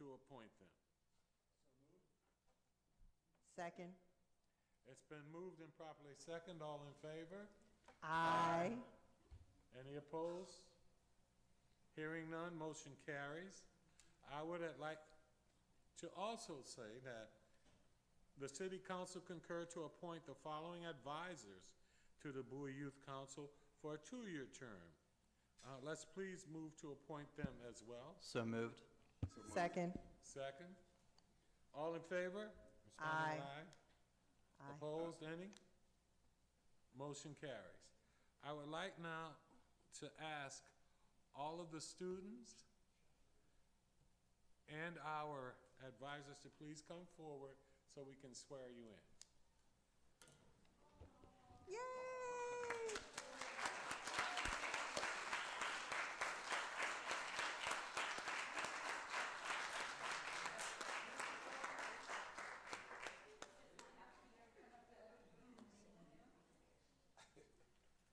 to appoint them? Second. It's been moved and properly second. All in favor? Aye. Any opposed? Hearing none, motion carries. I would like to also say that the City Council concurred to appoint the following advisors to the Bowie Youth Council for a 2-year term. Let's please move to appoint them as well. So moved. Second. Second. All in favor? Aye. Aye. Opposed, any? Motion carries. I would like now to ask all of the students and our advisors to please come forward so we can swear you in. Yay!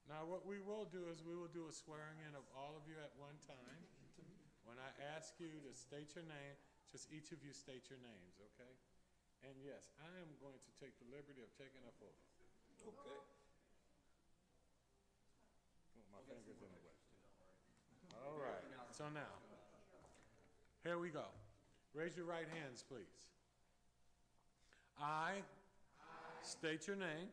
Now, what we will do is we will do a swearing in of all of you at one time. When I ask you to state your name, just each of you state your names, okay? And yes, I am going to take the liberty of taking a photo. Okay. Oh, my finger's in the way. All right, so now, here we go. Raise your right hands, please. I state your name.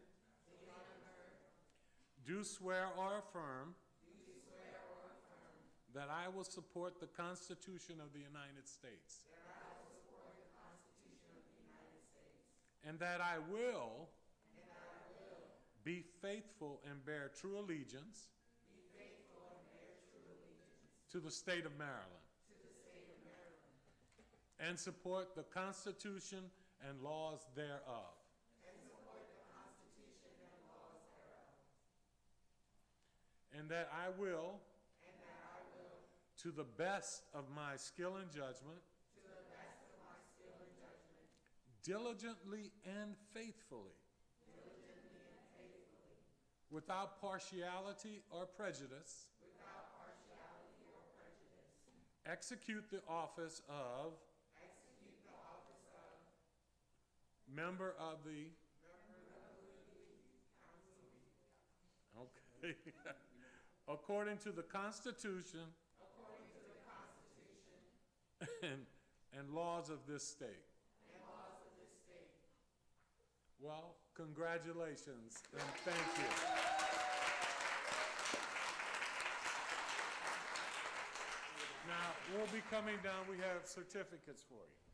Do swear or affirm that I will support the Constitution of the United States. And that I will be faithful and bear true allegiance to the state of Maryland. And support the Constitution and laws thereof. And that I will, to the best of my skill and judgment, diligently and faithfully, without partiality or prejudice, execute the office of member of the okay. According to the Constitution, and laws of this state. Well, congratulations and thank you. Now, we'll be coming down. We have certificates for you.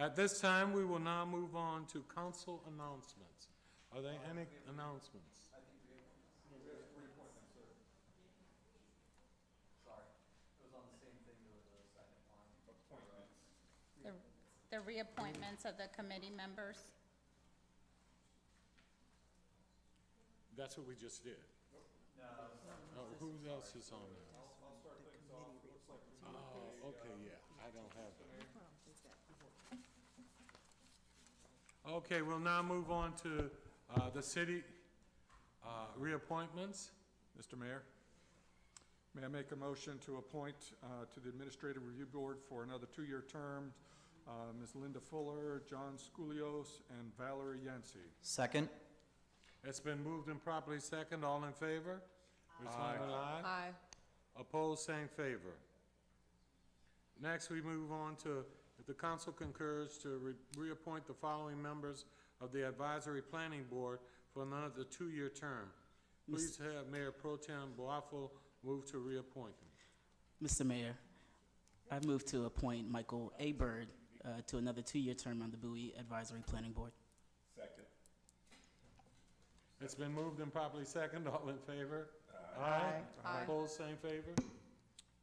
At this time, we will now move on to council announcements. Are there any announcements? The reappointments of the committee members. That's what we just did. Oh, who else is on there? Oh, okay, yeah, I don't have that. Okay, we'll now move on to the city reappointments. Mr. Mayor, may I make a motion to appoint to the Administrative Review Board for another 2-year term, Ms. Linda Fuller, John Skoulios, and Valerie Yancey. Second. It's been moved and properly second. All in favor? Respond with aye. Aye. Opposed, same favor. Next, we move on to, if the council concurs, to reappoint the following members of the Advisory Planning Board for another 2-year term. Please have Mayor Pro Tem BOAFO move to reappoint them. Mr. Mayor, I move to appoint Michael A. Bird to another 2-year term on the Bowie Advisory Planning Board. Second. It's been moved and properly second. All in favor? Aye. Opposed, same favor.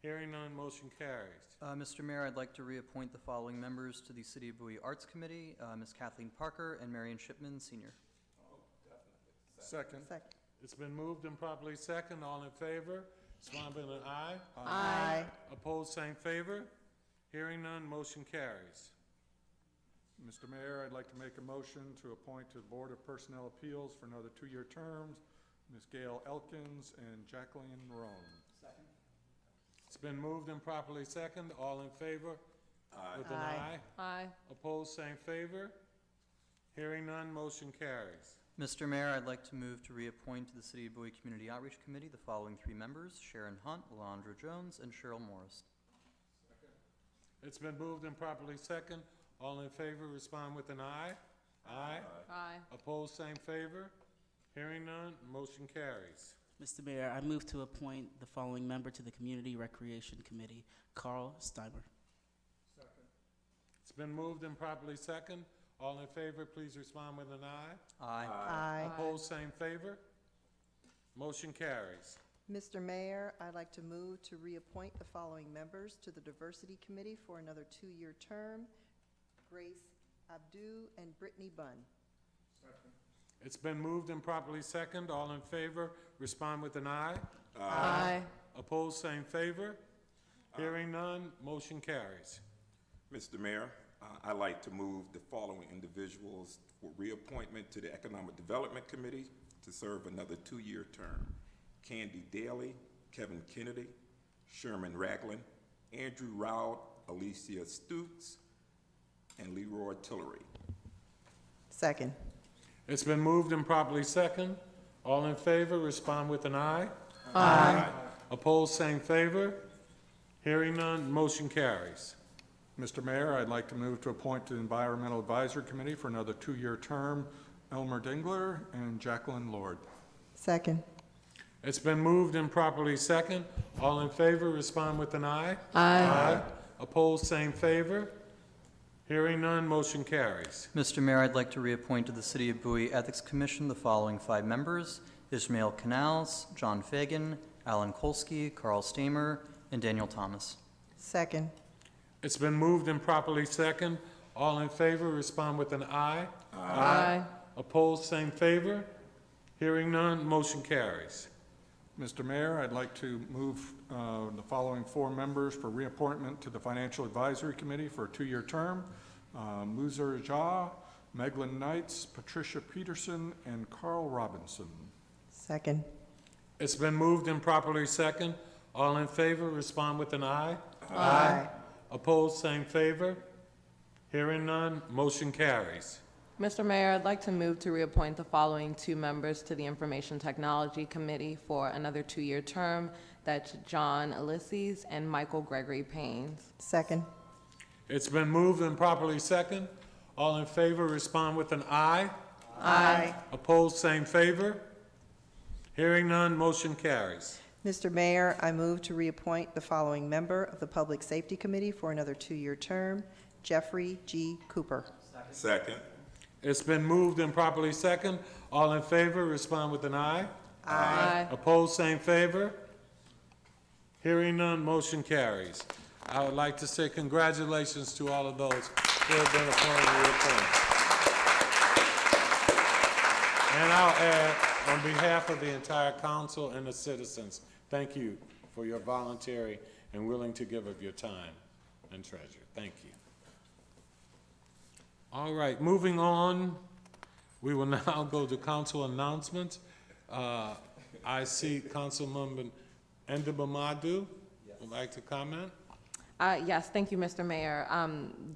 Hearing none, motion carries. Mr. Mayor, I'd like to reappoint the following members to the City of Bowie Arts Committee, Ms. Kathleen Parker and Marion Shipman, Sr. Second. Second. It's been moved and properly second. All in favor? Respond with an aye. Aye. Opposed, same favor. Hearing none, motion carries. Mr. Mayor, I'd like to make a motion to appoint to the Board of Personnel Appeals for another 2-year terms, Ms. Gail Elkins and Jacqueline Roan. It's been moved and properly second. All in favor? Aye. With an Aye. aye. Aye. Opposed, same favor. Hearing none, motion carries. Mr. Mayor, I'd like to move to reappoint to the City of Bowie Community Outreach Committee the following 3 members, Sharon Hunt, Alondra Jones, and Cheryl Morris. It's been moved and properly second. All in favor, respond with an aye. Aye. Aye. Opposed, same favor. Hearing none, motion carries. Mr. Mayor, I move to appoint the following member to the Community Recreation Committee, Carl Steimer. It's been moved and properly second. All in favor, please respond with an aye. Aye. Aye. Opposed, same favor. Motion carries. Mr. Mayor, I'd like to move to reappoint the following members to the Diversity Committee for another 2-year term, Grace Abdu and Brittany Bunn. It's been moved and properly second. All in favor, respond with an aye. Aye. Opposed, same favor. Hearing none, motion carries. Mr. Mayor, I'd like to move the following individuals for reappointment to the Economic Development Committee to serve another 2-year term. Candy Daly, Kevin Kennedy, Sherman Ragland, Andrew Rowd, Alicia Stutes, and Leroy Tillery. Second. It's been moved and properly second. All in favor, respond with an aye. Aye. Opposed, same favor. Hearing none, motion carries. Mr. Mayor, I'd like to move to appoint to the Environmental Advisory Committee for another 2-year term, Elmer Dingler and Jacqueline Lord. Second. It's been moved and properly second. All in favor, respond with an aye. Aye. Opposed, same favor. Hearing none, motion carries. Mr. Mayor, I'd like to reappoint to the City of Bowie Ethics Commission the following 5 members, Ishmael Canals, John Fagan, Alan Kolsky, Carl Stamer, and Daniel Thomas. Second. It's been moved and properly second. All in favor, respond with an aye. Aye. Opposed, same favor. Hearing none, motion carries. Mr. Mayor, I'd like to move the following 4 members for reappointment to the Financial Advisory Committee for a 2-year term, Muzer Jha, Meglin Knights, Patricia Peterson, and Carl Robinson. Second. It's been moved and properly second. All in favor, respond with an aye. Aye. Opposed, same favor. Hearing none, motion carries. Mr. Mayor, I'd like to move to reappoint the following 2 members to the Information Technology Committee for another 2-year term. That's John Ulysses and Michael Gregory Paynes. Second. It's been moved and properly second. All in favor, respond with an aye. Aye. Opposed, same favor. Hearing none, motion carries. Mr. Mayor, I move to reappoint the following member of the Public Safety Committee for another 2-year term, Jeffrey G. Cooper. Second. It's been moved and properly second. All in favor, respond with an aye. Aye. Opposed, same favor. Hearing none, motion carries. I would like to say congratulations to all of those who have been appointed to reappoint. And I'll add, on behalf of the entire council and the citizens, thank you for your voluntary and willing to give of your time and treasure. Thank you. All right, moving on, we will now go to council announcements. I see Councilmember NDEBUMADU would like to comment. Yes, thank you, Mr. Mayor.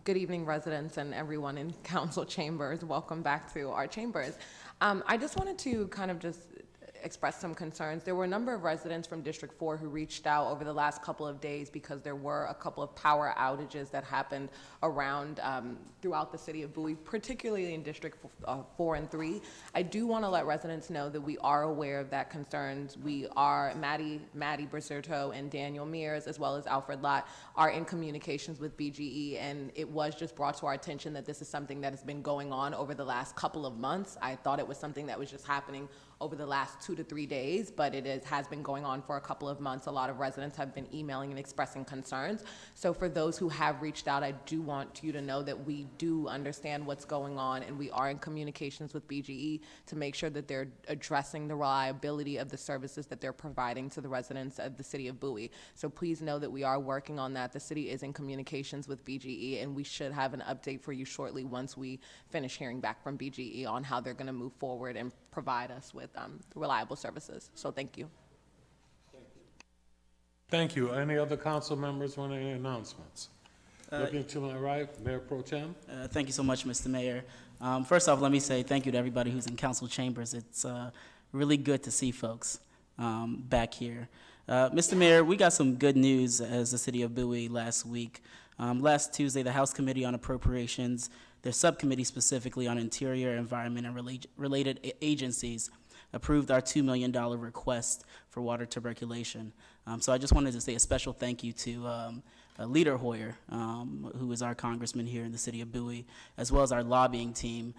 Good evening, residents and everyone in council chambers. Welcome back to our chambers. I just wanted to kind of just express some concerns. There were a number of residents from District 4 who reached out over the last couple of days because there were a couple of power outages that happened around throughout the city of Bowie, particularly in District 4 and 3. I do want to let residents know that we are aware of that concerns. We are, Maddie Bracerto and Daniel Mears, as well as Alfred Lott, are in communications with BGE, and it was just brought to our attention that this is something that has been going on over the last couple of months. I thought it was something that was just happening over the last 2 to 3 days, but has been going on for a couple of months. A lot of residents have been emailing and expressing concerns. So for those who have reached out, I do want you to know that we do understand what's going on, and we are in communications with BGE to make sure that they're addressing the reliability of the services that they're providing to the residents of the city of Bowie. So please know that we are working on that. The city is in communications with BGE, and we should have an update for you shortly once we finish hearing back from BGE on how they're going to move forward and provide us with reliable services. So thank you. Thank you. Any other council members want any announcements? Looking to my right, Mayor Pro Tem. Thank you so much, Mr. Mayor. First off, let me say thank you to everybody who's in council chambers. It's really good to see folks back here. Mr. Mayor, we got some good news as the city of Bowie last week. Last Tuesday, the House Committee on Appropriations, their subcommittee specifically on Interior, Environment, and related agencies, approved our $2 million request for water tuberculation. So I just wanted to say a special thank you to Leader Hoyer, who is our congressman here in the city of Bowie, as well as our lobbying team.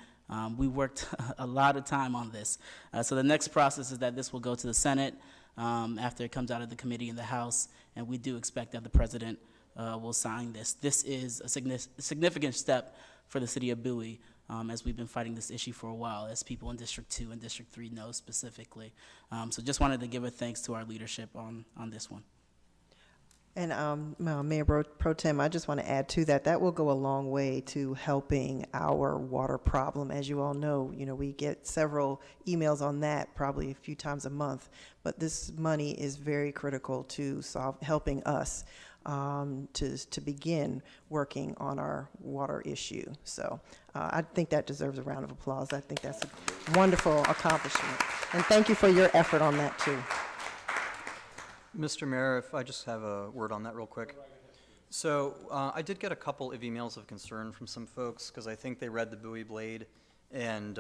We worked a lot of time on this. So the next process is that this will go to the Senate after it comes out of the committee in the House, and we do expect that the president will sign this. This is a significant step for the city of Bowie, as we've been fighting this issue for a while, as people in District 2 and District 3 know specifically. So just wanted to give a thanks to our leadership on this one. And Mayor Pro Tem, I just want to add to that, that will go a long way to helping our water problem. As you all know, we get several emails on that probably a few times a month, but this money is very critical to helping us to begin working on our water issue. So I think that deserves a round of applause. I think that's a wonderful accomplishment. And thank you for your effort on that too. Mr. Mayor, if I just have a word on that real quick. So I did get a couple of emails of concern from some folks because I think they read the Bowie Blade and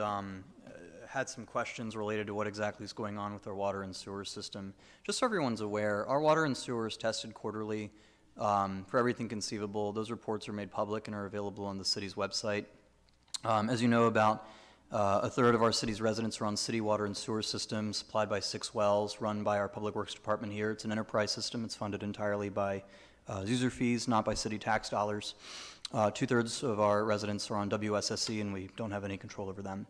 had some questions related to what exactly is going on with our water and sewer system. Just so everyone's aware, our water and sewer is tested quarterly for everything conceivable. Those reports are made public and are available on the city's website. As you know, about a third of our city's residents are on city water and sewer systems supplied by 6 wells run by our Public Works Department here. It's an enterprise system. It's funded entirely by user fees, not by city tax dollars. 2/3 of our residents are on WSSC, and we don't have any control over them.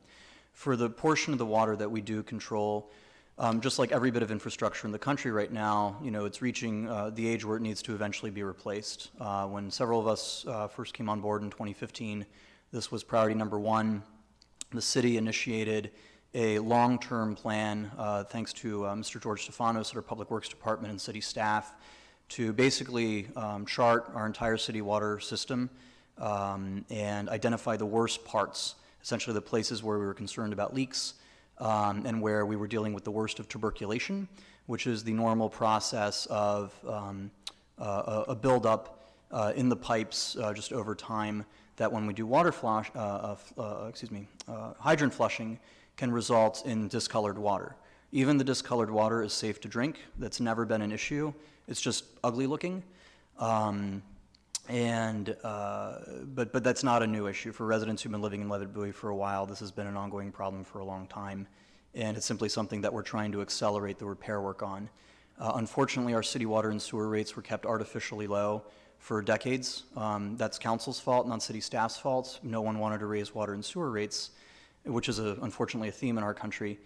For the portion of the water that we do control, just like every bit of infrastructure in the country right now, it's reaching the age where it needs to eventually be replaced. When several of us first came on board in 2015, this was priority number 1. The city initiated a long-term plan, thanks to Mr. George Stefanos at our Public Works Department and city staff, to basically chart our entire city water system and identify the worst parts, essentially the places where we were concerned about leaks and where we were dealing with the worst of tuberculation, which is the normal process of a buildup in the pipes just over time, that when we do water hydrant flushing can result in discolored water. Even the discolored water is safe to drink. That's never been an issue. It's just ugly looking. And, but that's not a new issue. For residents who've been living in Levitt Bowie for a while, this has been an ongoing problem for a long time. And it's simply something that we're trying to accelerate the repair work on. Unfortunately, our city water and sewer rates were kept artificially low for decades. That's council's fault, not city staff's fault. No one wanted to raise water and sewer rates, which is unfortunately a theme in our country.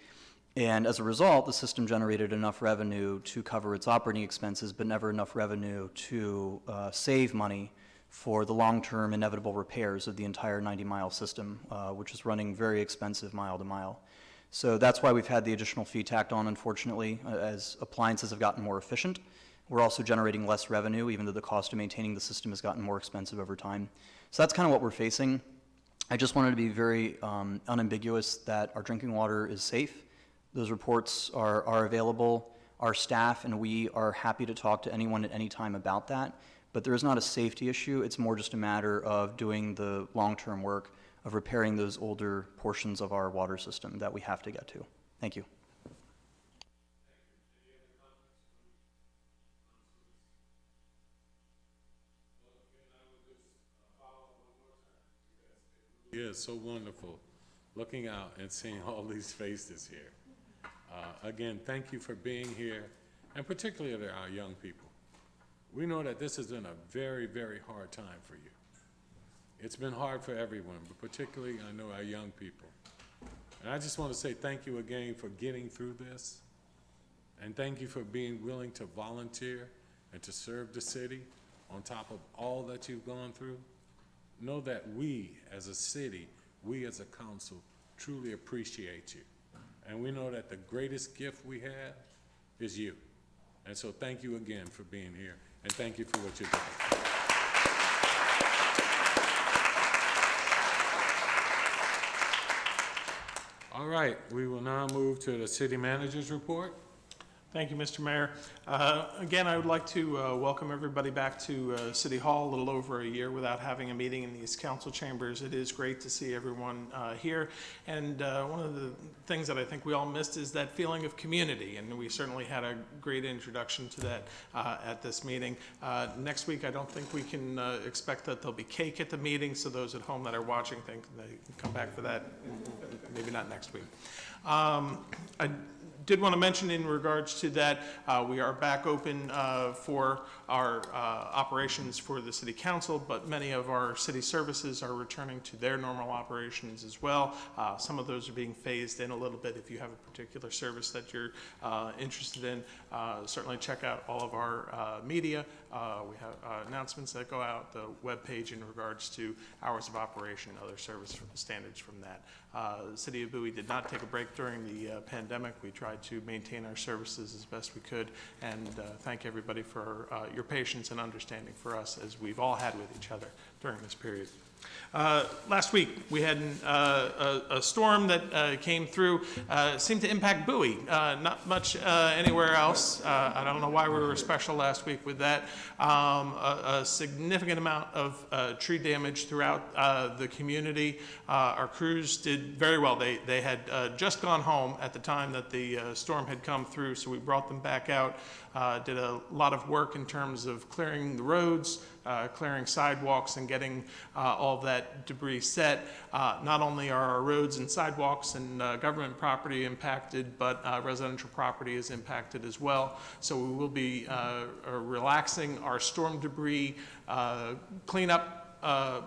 And as a result, the system generated enough revenue to cover its operating expenses, but never enough revenue to save money for the long-term inevitable repairs of the entire 90-mile system, which is running very expensive mile to mile. So that's why we've had the additional fee tacked on, unfortunately, as appliances have gotten more efficient. We're also generating less revenue, even though the cost of maintaining the system has gotten more expensive over time. So that's kind of what we're facing. I just wanted to be very unambiguous that our drinking water is safe. Those reports are available. Our staff and we are happy to talk to anyone at any time about that, but there is not a safety issue. It's more just a matter of doing the long-term work of repairing those older portions of our water system that we have to get to. Thank you. Yeah, it's so wonderful looking out and seeing all these faces here. Again, thank you for being here, and particularly our young people. We know that this has been a very, very hard time for you. It's been hard for everyone, but particularly I know our young people. And I just want to say thank you again for getting through this, and thank you for being willing to volunteer and to serve the city on top of all that you've gone through. Know that we as a city, we as a council, truly appreciate you. And we know that the greatest gift we have is you. And so thank you again for being here, and thank you for what you're doing. All right, we will now move to the city manager's report. Thank you, Mr. Mayor. Again, I would like to welcome everybody back to City Hall a little over a year without having a meeting in these council chambers. It is great to see everyone here. And one of the things that I think we all missed is that feeling of community. And we certainly had a great introduction to that at this meeting. Next week, I don't think we can expect that there'll be cake at the meeting. So those at home that are watching think they can come back for that. Maybe not next week. I did want to mention in regards to that, we are back open for our operations for the city council, but many of our city services are returning to their normal operations as well. Some of those are being phased in a little bit. If you have a particular service that you're interested in, certainly check out all of our media. We have announcements that go out, the webpage in regards to hours of operation and other service standards from that. The city of Bowie did not take a break during the pandemic. We tried to maintain our services as best we could, and thank everybody for your patience and understanding for us as we've all had with each other during this period. Last week, we had a storm that came through, seemed to impact Bowie, not much anywhere else. I don't know why we were special last week with that. A significant amount of tree damage throughout the community. Our crews did very well. They had just gone home at the time that the storm had come through, so we brought them back out, did a lot of work in terms of clearing the roads, clearing sidewalks, and getting all of that debris set. Not only are our roads and sidewalks and government property impacted, but residential property is impacted as well. So we will be relaxing our storm debris cleanup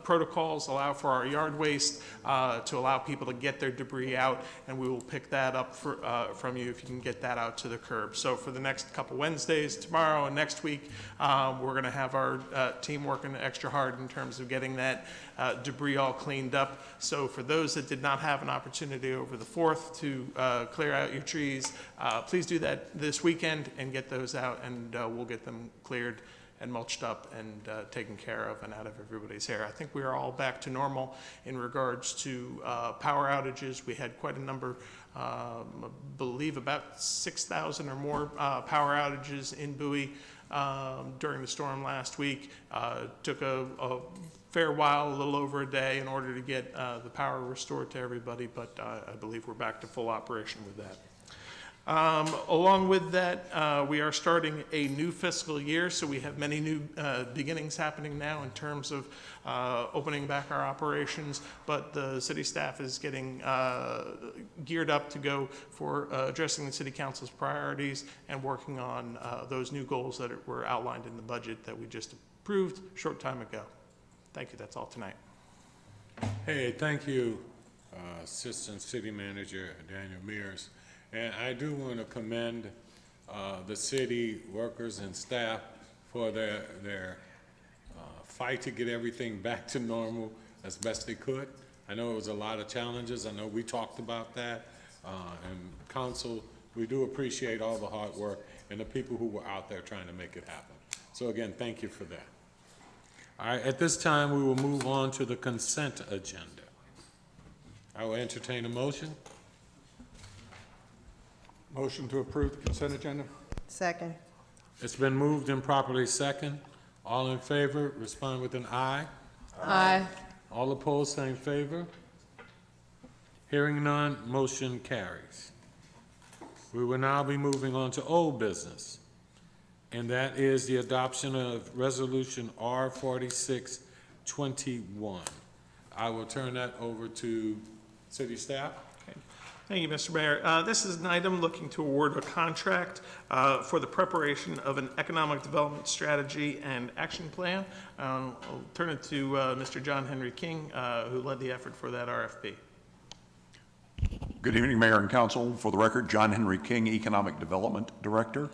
protocols, allow for our yard waste to allow people to get their debris out, and we will pick that up from you if you can get that out to the curb. So for the next couple Wednesdays, tomorrow and next week, we're going to have our team working extra hard in terms of getting that debris all cleaned up. So for those that did not have an opportunity over the 4th to clear out your trees, please do that this weekend and get those out, and we'll get them cleared and mulched up and taken care of and out of everybody's hair. I think we are all back to normal in regards to power outages. We had quite a number, I believe about 6,000 or more power outages in Bowie during the storm last week. Took a fair while, a little over a day, in order to get the power restored to everybody, but I believe we're back to full operation with that. Along with that, we are starting a new fiscal year, so we have many new beginnings happening now in terms of opening back our operations, but the city staff is getting geared up to go for addressing the city council's priorities and working on those new goals that were outlined in the budget that we just approved a short time ago. Thank you. That's all tonight. Hey, thank you, Assistant City Manager Daniel Mears. And I do want to commend the city workers and staff for their fight to get everything back to normal as best they could. I know it was a lot of challenges. I know we talked about that. And council, we do appreciate all the hard work and the people who were out there trying to make it happen. So again, thank you for that. All right, at this time, we will move on to the consent agenda. I will entertain a motion. Motion to approve the consent agenda? Second. It's been moved and properly second. All in favor, respond with an aye. Aye. All opposed, same favor. Hearing none, motion carries. We will now be moving on to old business, and that is the adoption of Resolution R4621. I will turn that over to city staff. Thank you, Mr. Mayor. This is an item looking to award a contract for the preparation of an economic development strategy and action plan. I'll turn it to Mr. John Henry King, who led the effort for that RFP. Good evening, Mayor and Council. For the record, John Henry King, Economic Development Director.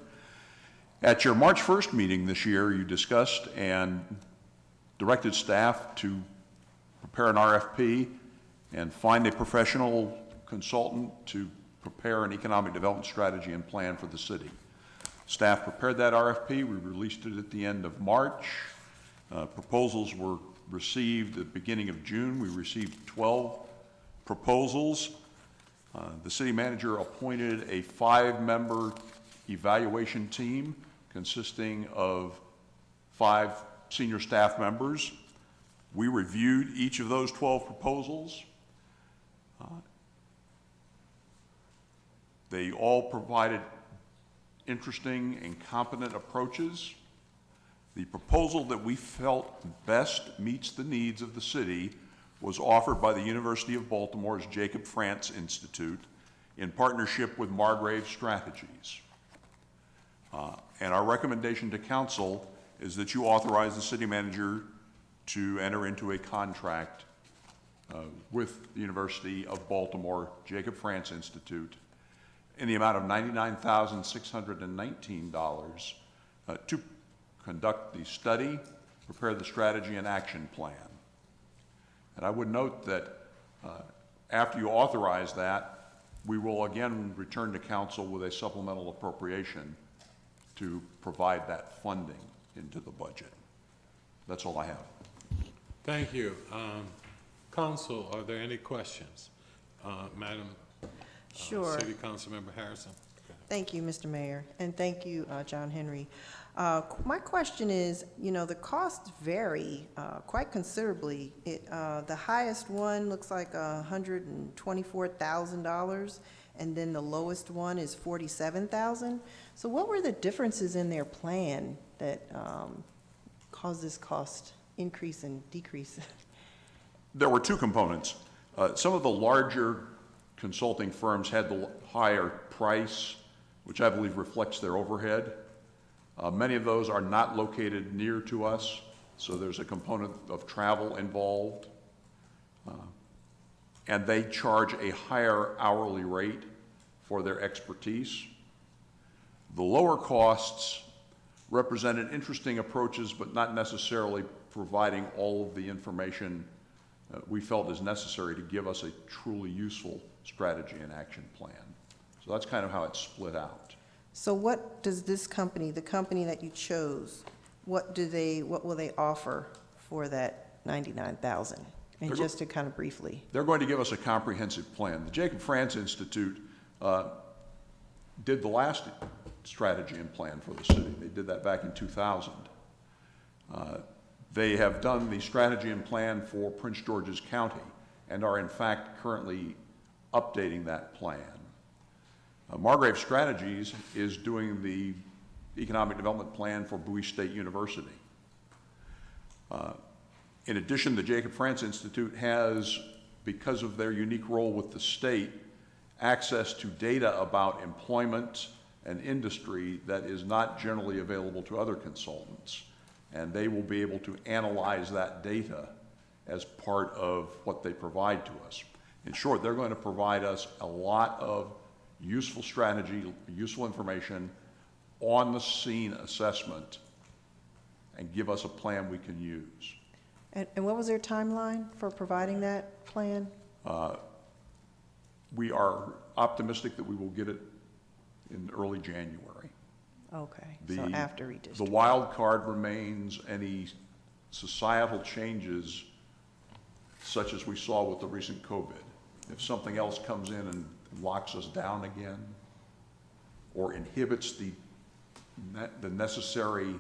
At your March 1st meeting this year, you discussed and directed staff to prepare an RFP and find a professional consultant to prepare an economic development strategy and plan for the city. Staff prepared that RFP. We released it at the end of March. Proposals were received at the beginning of June. We received 12 proposals. The city manager appointed a 5-member evaluation team consisting of 5 senior staff members. We reviewed each of those 12 proposals. They all provided interesting and competent approaches. The proposal that we felt best meets the needs of the city was offered by the University of Baltimore's Jacob France Institute in partnership with Margrave Strategies. And our recommendation to council is that you authorize the city manager to enter into a contract with the University of Baltimore Jacob France Institute in the amount of $99,619 to conduct the study, prepare the strategy and action plan. And I would note that after you authorize that, we will again return to council with a supplemental appropriation to provide that funding into the budget. That's all I have. Thank you. Council, are there any questions? Madam Sure. City Councilmember Harrison. Thank you, Mr. Mayor, and thank you, John Henry. My question is, you know, the costs vary quite considerably. The highest one looks like $124,000, and then the lowest one is $47,000. So what were the differences in their plan that caused this cost increase and decrease? There were 2 components. Some of the larger consulting firms had the higher price, which I believe reflects their overhead. Many of those are not located near to us, so there's a component of travel involved. And they charge a higher hourly rate for their expertise. The lower costs represented interesting approaches, but not necessarily providing all of the information we felt is necessary to give us a truly useful strategy and action plan. So that's kind of how it's split out. So what does this company, the company that you chose, what will they offer for that $99,000? And just to kind of briefly. They're going to give us a comprehensive plan. The Jacob France Institute did the last strategy and plan for the city. They did that back in 2000. They have done the strategy and plan for Prince George's County and are in fact currently updating that plan. Margrave Strategies is doing the economic development plan for Bowie State University. In addition, the Jacob France Institute has, because of their unique role with the state, access to data about employment and industry that is not generally available to other consultants. And they will be able to analyze that data as part of what they provide to us. In short, they're going to provide us a lot of useful strategy, useful information, on the scene assessment, and give us a plan we can use. And what was their timeline for providing that plan? We are optimistic that we will get it in early January. Okay, so after redistricting. The wild card remains any societal changes such as we saw with the recent COVID. If something else comes in and locks us down again, or inhibits the necessary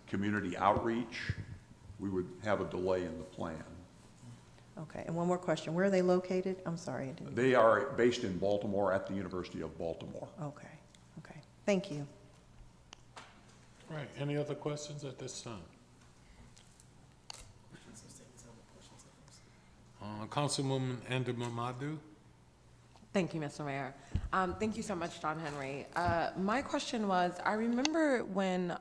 community outreach, we would have a delay in the plan. Okay, and one more question. Where are they located? I'm sorry, I didn't. They are based in Baltimore at the University of Baltimore. Okay, okay. Thank you. Right, any other questions at this time? Councilwoman NDEBUMADU. Thank you, Mr. Mayor. Thank you so much, John Henry. My question was, I remember when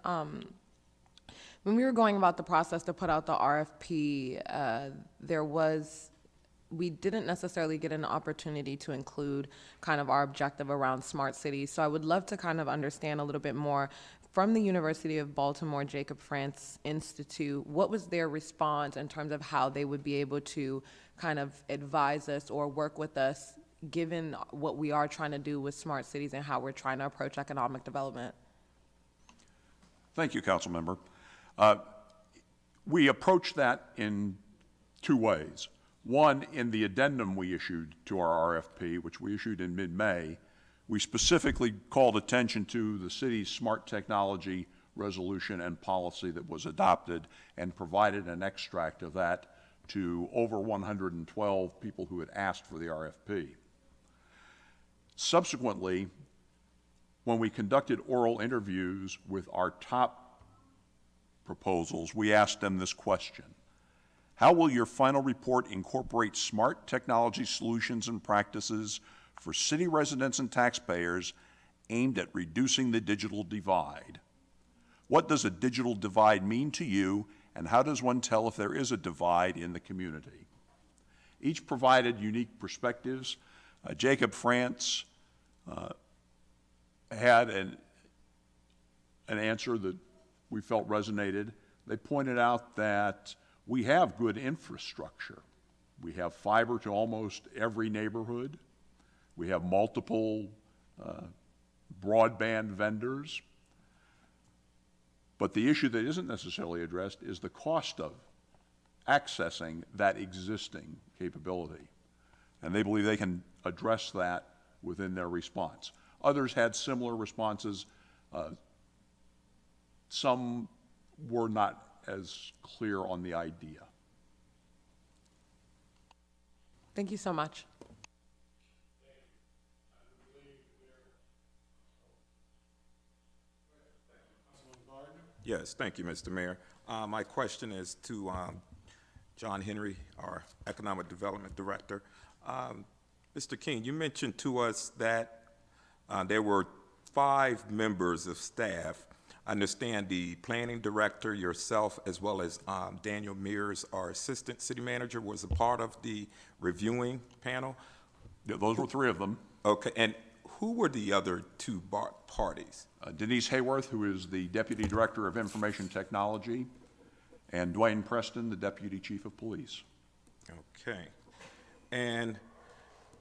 we were going about the process to put out the RFP, we didn't necessarily get an opportunity to include kind of our objective around smart cities. So I would love to kind of understand a little bit more from the University of Baltimore Jacob France Institute, what was their response in terms of how they would be able to kind of advise us or work with us, given what we are trying to do with smart cities and how we're trying to approach economic development? Thank you, Council Member. We approached that in two ways. One, in the addendum we issued to our RFP, which we issued in mid-May, we specifically called attention to the city's smart technology resolution and policy that was adopted, and provided an extract of that to over 112 people who had asked for the RFP. Subsequently, when we conducted oral interviews with our top proposals, we asked them this question: how will your final report incorporate smart technology solutions and practices for city residents and taxpayers aimed at reducing the digital divide? What does a digital divide mean to you, and how does one tell if there is a divide in the community? Each provided unique perspectives. Jacob France had an answer that we felt resonated. They pointed out that we have good infrastructure. We have fiber to almost every neighborhood. We have multiple broadband vendors. But the issue that isn't necessarily addressed is the cost of accessing that existing capability. And they believe they can address that within their response. Others had similar responses. Some were not as clear on the idea. Thank you so much. Yes, thank you, Mr. Mayor. My question is to John Henry, our Economic Development Director. Mr. King, you mentioned to us that there were 5 members of staff. I understand the planning director, yourself, as well as Daniel Mears, our assistant city manager, was a part of the reviewing panel. Yeah, those were 3 of them. Okay, and who were the other 2 parties? Denise Hayworth, who is the Deputy Director of Information Technology, and Dwayne Preston, the Deputy Chief of Police. Okay. And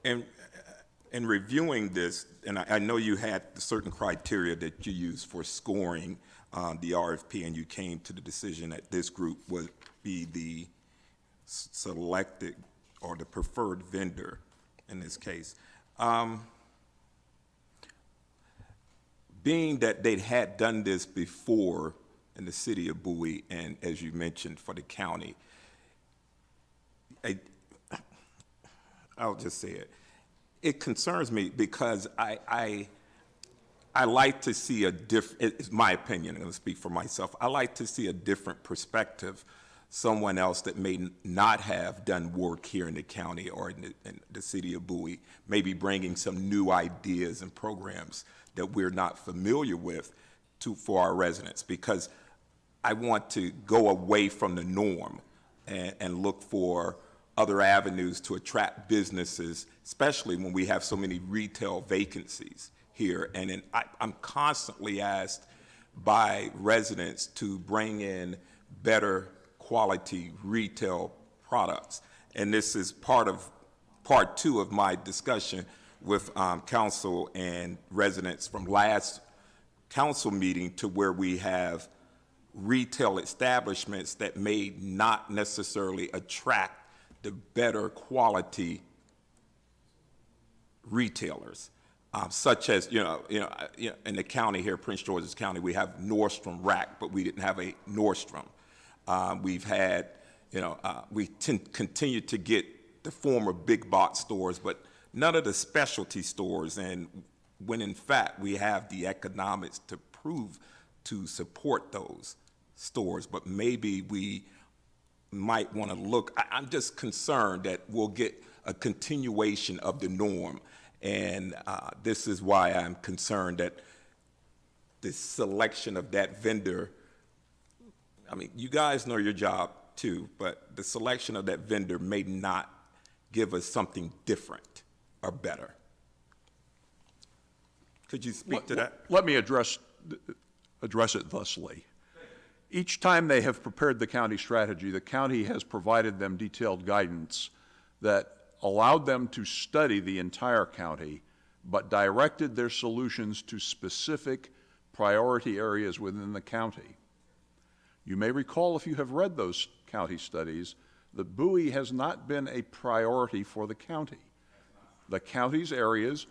in reviewing this, and I know you had certain criteria that you used for scoring the RFP, and you came to the decision that this group would be the selected or the preferred vendor in this case. Being that they had done this before in the city of Bowie, and as you mentioned, for the county, I'll just say it. It concerns me because I I like to see a it's my opinion, I'm going to speak for myself. I like to see a different perspective, someone else that may not have done work here in the county or in the city of Bowie, maybe bringing some new ideas and programs that we're not familiar with for our residents, because I want to go away from the norm and look for other avenues to attract businesses, especially when we have so many retail vacancies here. And I'm constantly asked by residents to bring in better quality retail products. And this is part two of my discussion with council and residents from last council meeting, to where we have retail establishments that may not necessarily attract the better quality retailers, such as, in the county here, Prince George's County, we have Nordstrom Rack, but we didn't have a Nordstrom. We've had, we continue to get the former big box stores, but none of the specialty stores, and when in fact we have the economics to prove to support those stores. But maybe we might want to look, I'm just concerned that we'll get a continuation of the norm, and this is why I'm concerned that the selection of that vendor, I mean, you guys know your job too, but the selection of that vendor may not give us something different or better. Could you speak to that? Let me address it thusly. Each time they have prepared the county strategy, the county has provided them detailed guidance that allowed them to study the entire county, but directed their solutions to specific priority areas within the county. You may recall, if you have read those county studies, that Bowie has not been a priority for the county. The county's areas,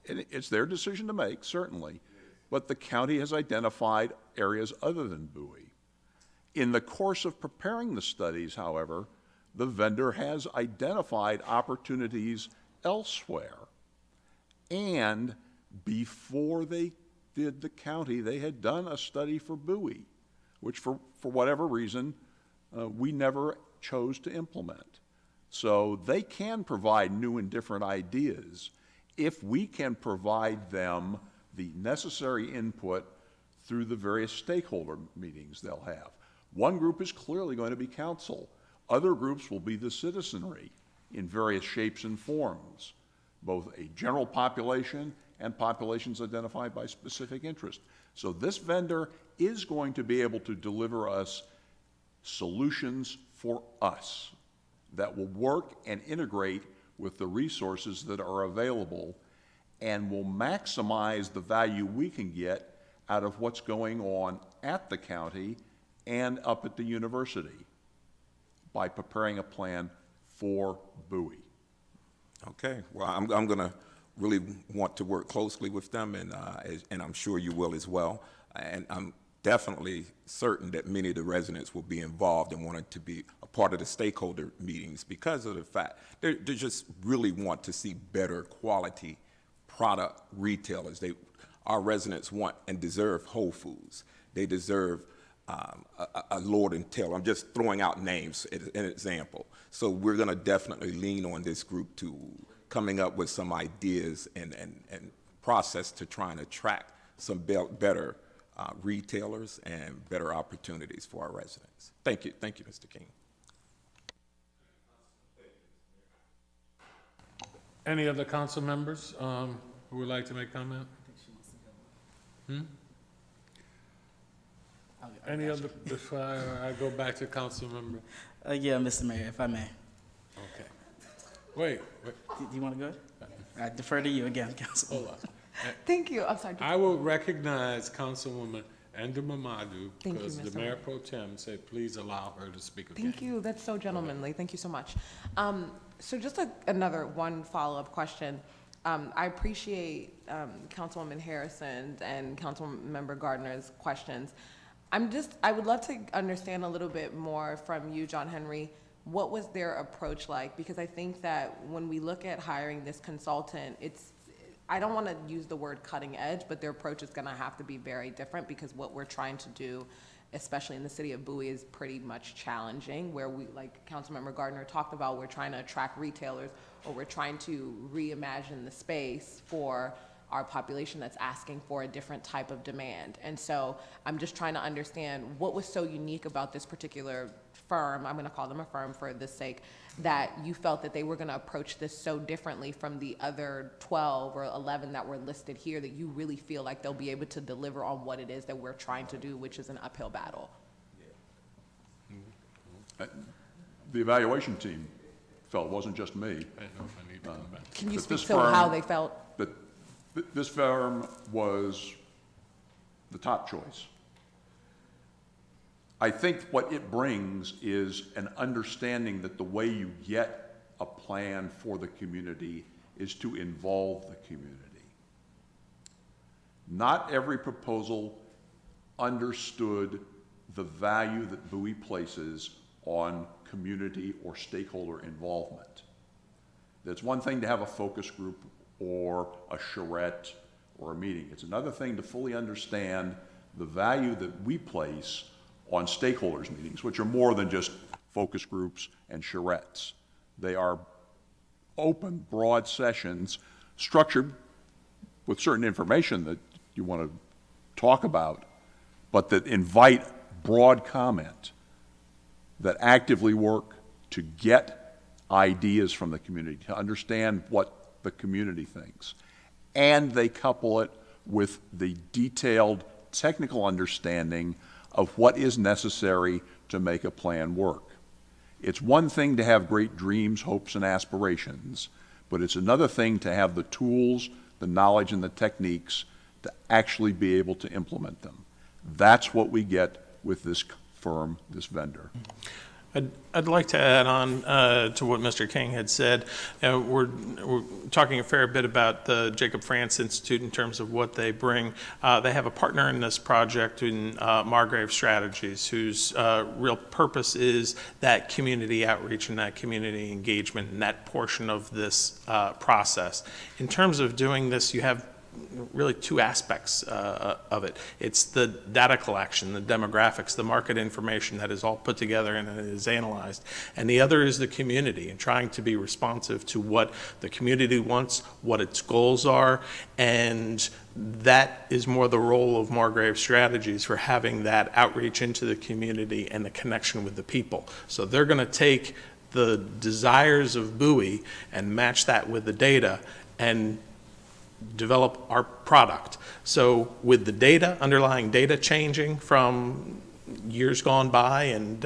and it's their decision to make, certainly, but the county has identified areas other than Bowie. In the course of preparing the studies, however, the vendor has identified opportunities elsewhere. And before they did the county, they had done a study for Bowie, which for whatever reason, we never chose to implement. So they can provide new and different ideas if we can provide them the necessary input through the various stakeholder meetings they'll have. One group is clearly going to be council. Other groups will be the citizenry in various shapes and forms, both a general population and populations identified by specific interest. So this vendor is going to be able to deliver us solutions for us that will work and integrate with the resources that are available, and will maximize the value we can get out of what's going on at the county and up at the university by preparing a plan for Bowie. Okay, well, I'm going to really want to work closely with them, and I'm sure you will as well. And I'm definitely certain that many of the residents will be involved and wanted to be a part of the stakeholder meetings, because of the fact they just really want to see better quality product retailers. Our residents want and deserve Whole Foods. They deserve a Lord and Taylor. I'm just throwing out names as an example. So we're going to definitely lean on this group to coming up with some ideas and process to try and attract some better retailers and better opportunities for our residents. Thank you, Mr. King. Any other council members who would like to make comment? Any other, before I go back to council member? Yeah, Mr. Mayor, if I may. Okay. Wait. Do you want to go ahead? I defer to you again, Council. Hold on. Thank you. I'm sorry. I will recognize Councilwoman NDEBUMADU Thank you, because the Mr. Mayor Mayor. Pro Tem said, please allow her to speak again. Thank you. That's so gentlemanly. Thank you so much. So just another one follow-up question. I appreciate Councilwoman Harrison's and Councilmember Gardner's questions. I would love to understand a little bit more from you, John Henry. What was their approach like? Because I think that when we look at hiring this consultant, I don't want to use the word cutting edge, but their approach is going to have to be very different, because what we're trying to do, especially in the city of Bowie, is pretty much challenging, where we, like Councilmember Gardner talked about, we're trying to attract retailers, or we're trying to reimagine the space for our population that's asking for a different type of demand. And so I'm just trying to understand what was so unique about this particular firm, I'm going to call them a firm for this sake, that you felt that they were going to approach this so differently from the other 12 or 11 that were listed here, that you really feel like they'll be able to deliver on what it is that we're trying to do, which is an uphill battle. The evaluation team felt, it wasn't just me. Can you But speak this to how firm- they felt? But this firm was the top choice. I think what it brings is an understanding that the way you get a plan for the community is to involve the community. Not every proposal understood the value that Bowie places on community or stakeholder involvement. It's one thing to have a focus group or a charrette or a meeting. It's another thing to fully understand the value that we place on stakeholders meetings, which are more than just focus groups and charrettes. They are open, broad sessions structured with certain information that you want to talk about, but that invite broad comment, that actively work to get ideas from the community, to understand what the community thinks. And they couple it with the detailed technical understanding of what is necessary to make a plan work. It's one thing to have great dreams, hopes, and aspirations, but it's another thing to have the tools, the knowledge, and the techniques to actually be able to implement them. That's what we get with this firm, this vendor. I'd like to add on to what Mr. King had said. We're talking a fair bit about the Jacob France Institute in terms of what they bring. They have a partner in this project in Margrave Strategies, whose real purpose is that community outreach and that community engagement and that portion of this process. In terms of doing this, you have really two aspects of it. It's the data collection, the demographics, the market information that is all put together and is analyzed. And the other is the community and trying to be responsive to what the community wants, what its goals are, and that is more the role of Margrave Strategies for having that outreach into the community and the connection with the people. So they're going to take the desires of Bowie and match that with the data and develop our product. So with the data, underlying data changing from years gone by and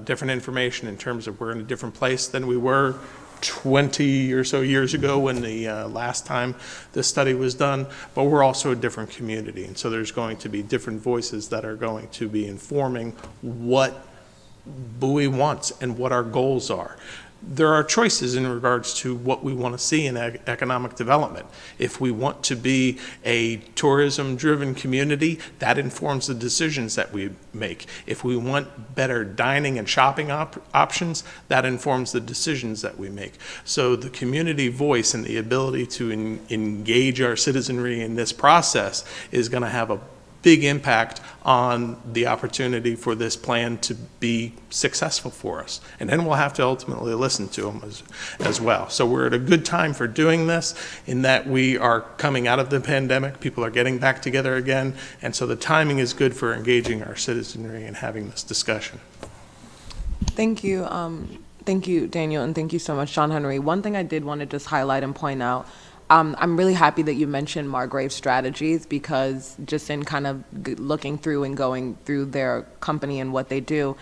different information in terms of we're in a different place than we were 20 or so years ago when the last time this study was done, but we're also a different community. And so there's going to be different voices that are going to be informing what Bowie wants and what our goals are. There are choices in regards to what we want to see in economic development. If we want to be a tourism-driven community, that informs the decisions that we make. If we want better dining and shopping options, that informs the decisions that we make. So the community voice and the ability to engage our citizenry in this process is going to have a big impact on the opportunity for this plan to be successful for us. And then we'll have to ultimately listen to them as well. So we're at a good time for doing this in that we are coming out of the pandemic, people are getting back together again, and so the timing is good for engaging our citizenry and having this discussion. Thank you, Daniel, and thank you so much, John Henry. One thing I did want to just highlight and point out, I'm really happy that you mentioned Margrave Strategies, because just in kind of looking through and going through their company and what they do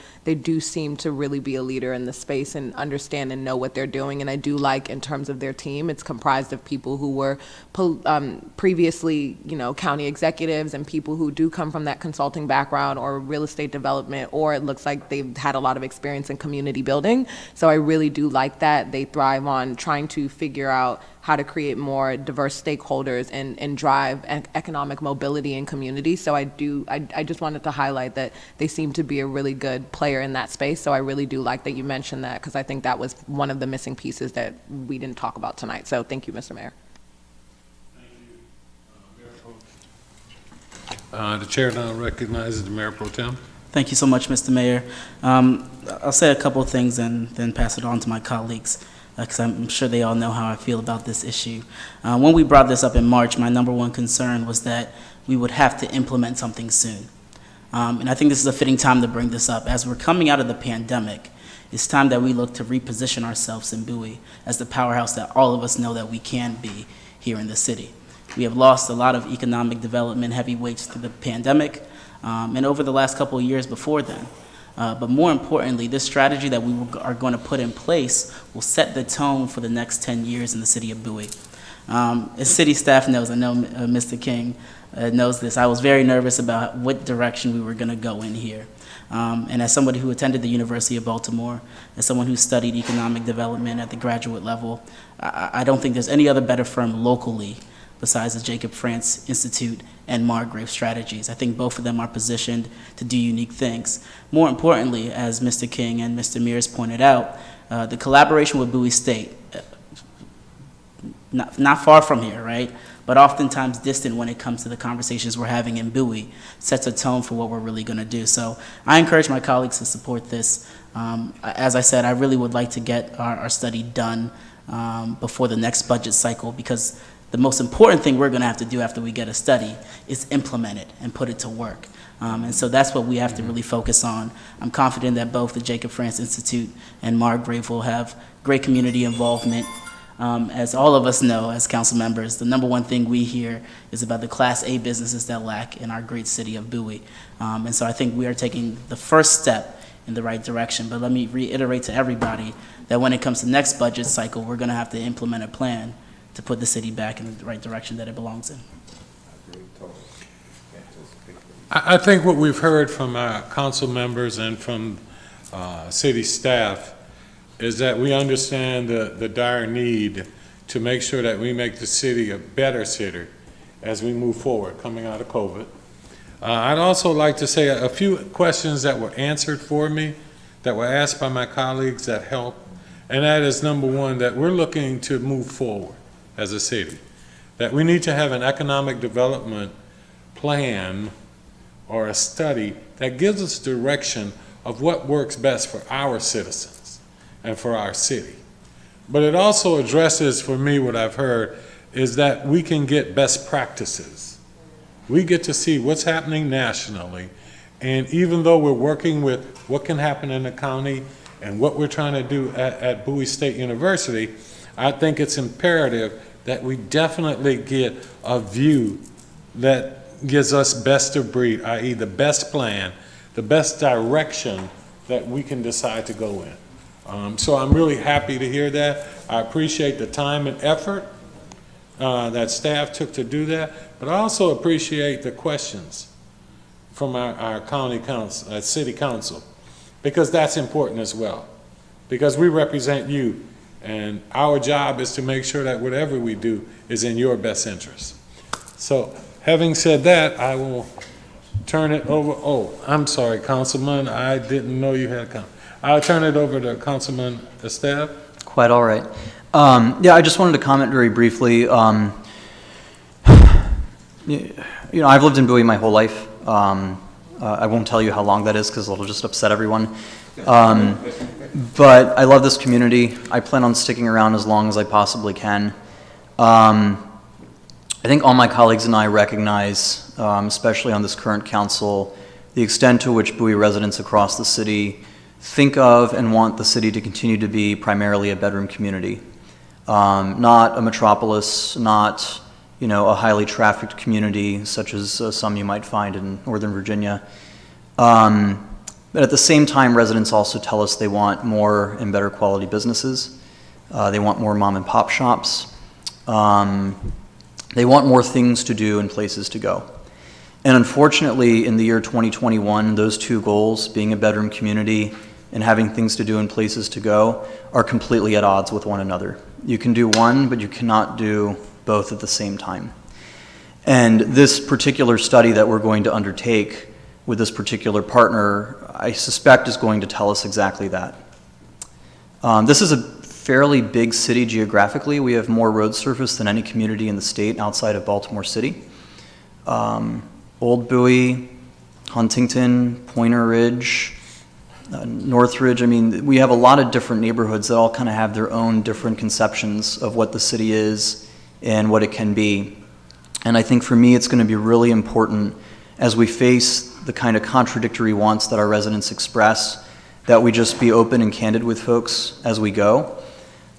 seem to really be a leader in the space and understand and know what they're doing. And I do like, in terms of their team, it's comprised of people who were previously, county executives and people who do come from that consulting background or real estate development, or it looks like they've had a lot of experience in community building. So I really do like that. They thrive on trying to figure out how to create more diverse stakeholders and drive economic mobility in communities. So I just wanted to highlight that they seem to be a really good player in that space. So I really do like that you mentioned that, because I think that was one of the missing pieces that we didn't talk about tonight. So thank you, Mr. Mayor. The chair now recognizes the Mayor Pro Tem. Thank you so much, Mr. Mayor. I'll say a couple of things and then pass it on to my colleagues, because I'm sure they all know how I feel about this issue. When we brought this up in March, my number one concern was that we would have to implement something soon. And I think this is a fitting time to bring this up. As we're coming out of the pandemic, it's time that we look to reposition ourselves in Bowie as the powerhouse that all of us know that we can be here in the city. We have lost a lot of economic development heavyweights through the pandemic and over the last couple of years before then. But more importantly, this strategy that we are going to put in place will set the tone for the next 10 years in the city of Bowie. As city staff knows, I know Mr. King knows this, I was very nervous about what direction we were going to go in here. And as somebody who attended the University of Baltimore, as someone who studied economic development at the graduate level, I don't think there's any other better firm locally besides the Jacob France Institute and Margrave Strategies. I think both of them are positioned to do unique things. More importantly, as Mr. King and Mr. Mears pointed out, the collaboration with Bowie State, not far from here, right? But oftentimes distant when it comes to the conversations we're having in Bowie, sets a tone for what we're really gonna do. So I encourage my colleagues to support this. As I said, I really would like to get our study done before the next budget cycle, because the most important thing we're gonna have to do after we get a study is implement it and put it to work. And so that's what we have to really focus on. I'm confident that both the Jacob France Institute and Margrave will have great community involvement. As all of us know as council members, the number one thing we hear is about the Class A businesses that lack in our great city of Bowie. And so I think we are taking the first step in the right direction. But let me reiterate to everybody that when it comes to next budget cycle, we're gonna have to implement a plan to put the city back in the right direction that it belongs in. I think what we've heard from our council members and from city staff is that we understand the dire need to make sure that we make the city a better city as we move forward coming out of COVID. I'd also like to say a few questions that were answered for me, that were asked by my colleagues that helped, and that is number one, that we're looking to move forward as a city, that we need to have an economic development plan or a study that gives us direction of what works best for our citizens and for our city. But it also addresses, for me, what I've heard is that we can get best practices. We get to see what's happening nationally, and even though we're working with what can happen in the county and what we're trying to do at Bowie State University, I think it's imperative that we definitely get a view that gives us best of breed, i.e. the best plan, the best direction that we can decide to go in. So I'm really happy to hear that. I appreciate the time and effort that staff took to do that, but I also appreciate the questions from our county council, city council, because that's important as well, because we represent you. And our job is to make sure that whatever we do is in your best interest. So, having said that, I will turn it over. Oh, I'm sorry, Councilman. I didn't know you had a comment. I'll turn it over to Councilman ESTEVE. Quite all right. Yeah, I just wanted to comment very briefly. You know, I've lived in Bowie my whole life. I won't tell you how long that is because it'll just upset everyone. But I love this community. I plan on sticking around as long as I possibly can. I think all my colleagues and I recognize, especially on this current council, the extent to which Bowie residents across the city think of and want the city to continue to be primarily a bedroom community. Not a metropolis, not, you know, a highly trafficked community such as some you might find in Northern Virginia. But at the same time, residents also tell us they want more and better quality businesses. They want more mom and pop shops. They want more things to do and places to go. And unfortunately, in the year 2021, those two goals, being a bedroom community and having things to do and places to go, are completely at odds with one another. You can do one, but you cannot do both at the same time. And this particular study that we're going to undertake with this particular partner, I suspect is going to tell us exactly that. This is a fairly big city geographically. We have more road surface than any community in the state outside of Baltimore City. Old Bowie, Huntington, Pointer Ridge, Northridge. I mean, we have a lot of different neighborhoods that all kind of have their own different conceptions of what the city is and what it can be. And I think for me, it's going to be really important as we face the kind of contradictory wants that our residents express, that we just be open and candid with folks as we go.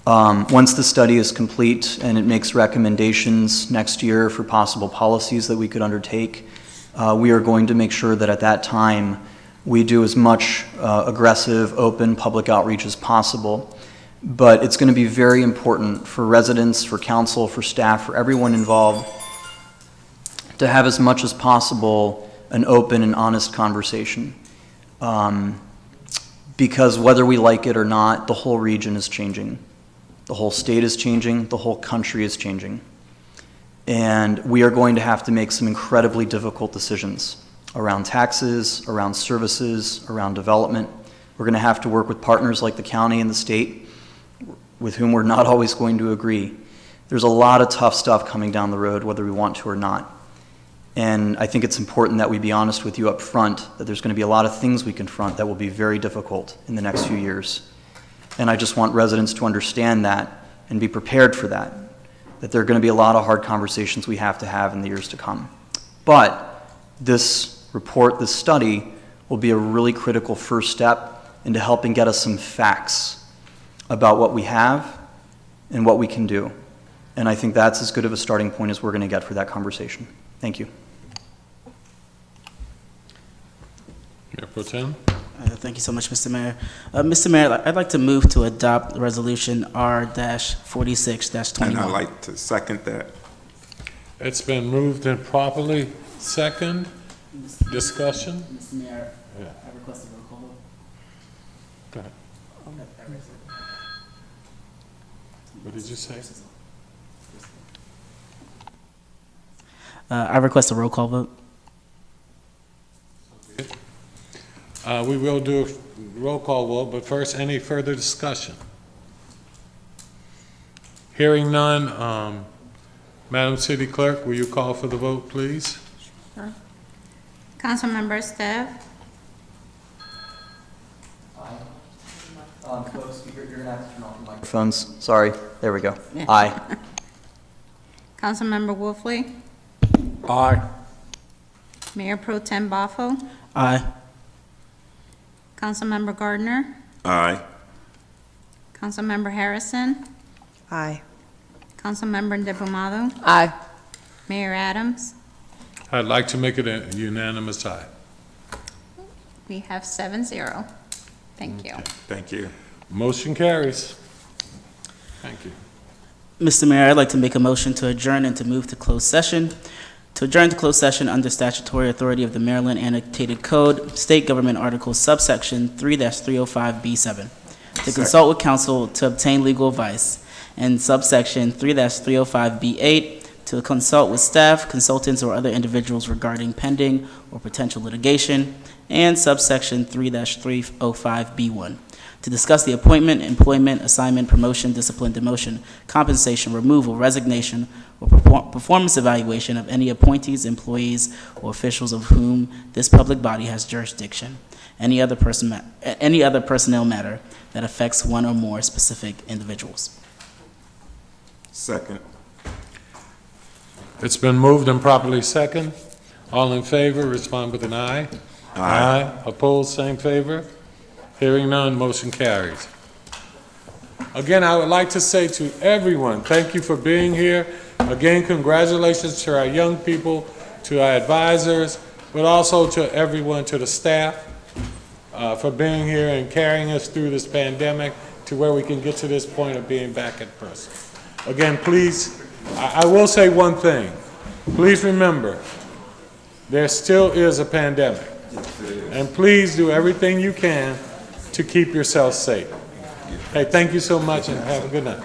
Once the study is complete and it makes recommendations next year for possible policies that we could undertake, we are going to make sure that at that time we do as much aggressive, open public outreach as possible. But it's going to be very important for residents, for council, for staff, for everyone involved to have as much as possible an open and honest conversation. Because whether we like it or not, the whole region is changing. The whole state is changing. The whole country is changing. And we are going to have to make some incredibly difficult decisions around taxes, around services, around development. We're going to have to work with partners like the county and the state with whom we're not always going to agree. There's a lot of tough stuff coming down the road, whether we want to or not. And I think it's important that we be honest with you up front, that there's going to be a lot of things we confront that will be very difficult in the next few years. And I just want residents to understand that and be prepared for that there are going to be a lot of hard conversations we have to have in the years to come. But this report, this study, will be a really critical first step into helping get us some facts about what we have and what we can do. And I think that's as good of a starting point as we're going to get for that conversation. Thank you. Mayor Pro Tem? Thank you so much, Mr. Mayor. Mr. Mayor, I'd like to move to adopt Resolution R-46-21. And I'd like to second that. It's been moved and properly second. Discussion? Mr. Mayor, Yeah. I request a roll call vote. Go ahead. What did you say? I request a roll call vote. We will do a roll call vote, but first, any further discussion? Hearing none, Madam City Clerk, will you call for the vote, please? Councilmember ESTEVE, Folks, you're going to have to turn off your microphones. Sorry. There we go. Aye. Councilmember Wolfley, Aye. Mayor Pro Tem BOAFO, Aye. Councilmember Gardner, Aye. Councilmember Harrison, Aye. Councilmember NDEBUMADU, Aye. Mayor Adams. I'd like to make it a unanimous aye. We have 7-0. Thank you. Thank you. Motion carries. Thank you. Mr. Mayor, I'd like to make a motion to adjourn and to move to closed session. To adjourn to closed session under statutory authority of the Maryland Annotated Code, State Government Article subsection 3-305B7. To consult with counsel to obtain legal advice. And subsection 3-305B8, to consult with staff, consultants, or other individuals regarding pending or potential litigation. And subsection 3-305B1. To discuss the appointment, employment, assignment, promotion, discipline, demotion, compensation, removal, resignation, or performance evaluation of any appointees, employees, or officials of whom this public body has jurisdiction. Any other personnel matter that affects one or more specific individuals. Second. It's been moved and properly second. All in favor, respond with an aye. Aye. Opposed, same favor. Hearing none, motion carries. Again, I would like to say to everyone, thank you for being here. Again, congratulations to our young people, to our advisors, but also to everyone, to the staff, for being here and carrying us through this pandemic to where we can get to this point of being back in person. Again, please, I will say one thing. Please remember, there still is a pandemic. And please do everything you can to keep yourself safe. Hey, thank you so much and have a good night.